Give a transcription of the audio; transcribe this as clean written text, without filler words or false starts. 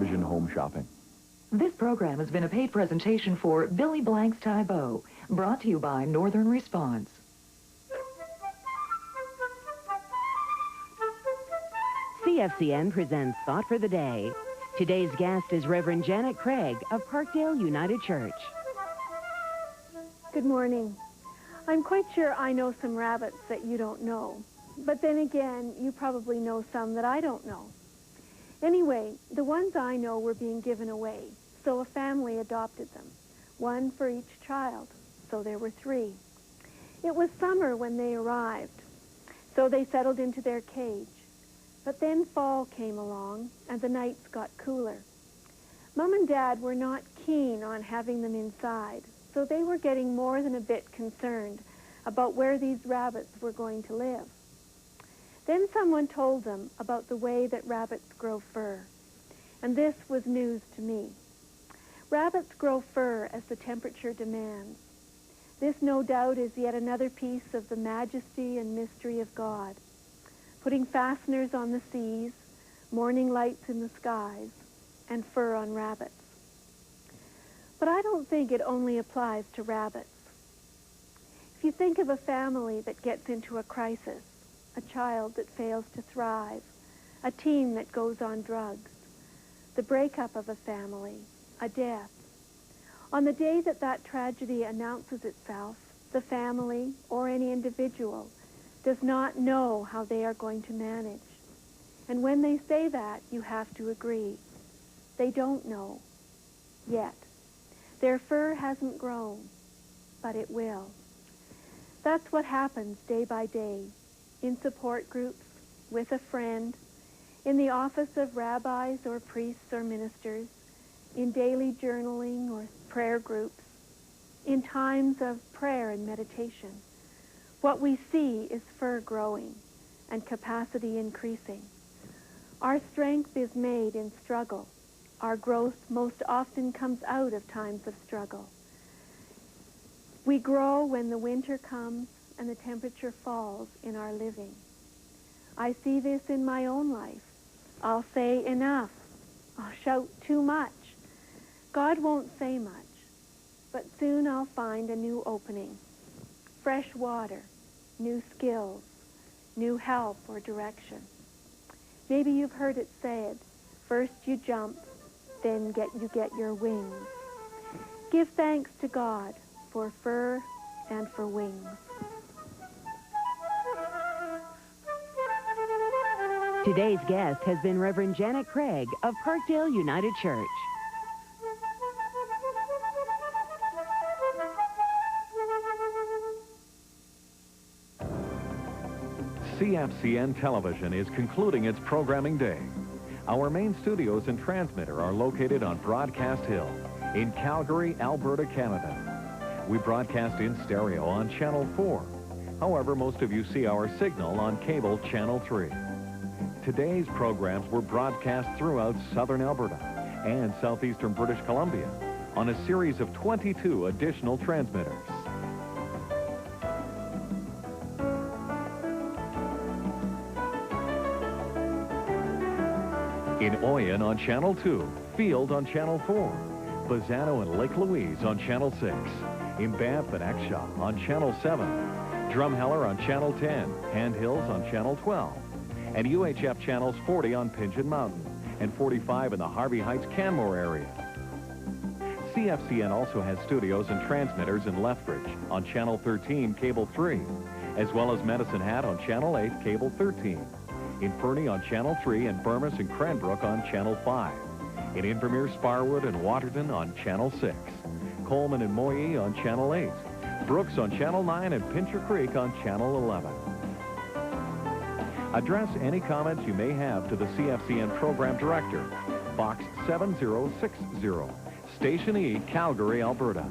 television home shopping. This program has been a paid presentation for Billy Blank's Thai Bow, brought to you by Northern Response. CFCN presents Thought for the Day. Today's guest is Reverend Janet Craig of Parkdale United Church. Good morning. I'm quite sure I know some rabbits that you don't know. But then again, you probably know some that I don't know. Anyway, the ones I know were being given away, so a family adopted them, one for each child, so there were 3. It was summer when they arrived, so they settled into their cage. But then fall came along, and the nights got cooler. Mom and Dad were not keen on having them inside, so they were getting more than a bit concerned about where these rabbits were going to live. Then someone told them about the way that rabbits grow fur, and this was news to me. Rabbits grow fur as the temperature demands. This, no doubt, is yet another piece of the majesty and mystery of God, putting fasteners on the seas, morning lights in the skies, and fur on rabbits. But I don't think it only applies to rabbits. If you think of a family that gets into a crisis, a child that fails to thrive, a teen that goes on drugs, the breakup of a family, a death. On the day that that tragedy announces itself, the family or any individual does not know how they are going to manage. And when they say that, you have to agree. They don't know yet. Their fur hasn't grown, but it will. That's what happens day by day, in support groups, with a friend, in the office of rabbis or priests or ministers, in daily journaling or prayer groups, in times of prayer and meditation. What we see is fur growing and capacity increasing. Our strength is made in struggle. Our growth most often comes out of times of struggle. We grow when the winter comes and the temperature falls in our living. I see this in my own life. I'll say enough. I'll shout too much. God won't say much, but soon I'll find a new opening. Fresh water, new skills, new help or direction. Maybe you've heard it said, first you jump, then you get your wings. Give thanks to God for fur and for wings. Today's guest has been Reverend Janet Craig of Parkdale United Church. CFCN Television is concluding its programming day. Our main studios and transmitter are located on Broadcast Hill in Calgary, Alberta, Canada. We broadcast in stereo on Channel 4. However, most of you see our signal on cable Channel 3. Today's programs were broadcast throughout southern Alberta and southeastern British Columbia on a series of 22 additional transmitters. In Oyen on Channel 2, Field on Channel 4, Bazzano and Lake Louise on Channel 6, in Banff and Exshaw on Channel 7, Drumheller on Channel 10, Hand Hills on Channel 12, and UHF Channels 40 on Pigeon Mountain and 45 in the Harvey Heights Canmore area. CFCN also has studios and transmitters in Lethbridge on Channel 13, Cable 3, as well as Medicine Hat on Channel 8, Cable 13. In Fernie on Channel 3, and Burmis and Cranbrook on Channel 5. In Invermere, Sparwood, and Waterton on Channel 6. Coleman and Moyie on Channel 8. Brooks on Channel 9, and Pincher Creek on Channel 11. Address any comments you may have to the CFCN Program Director, Box 7060, Station E, Calgary, Alberta.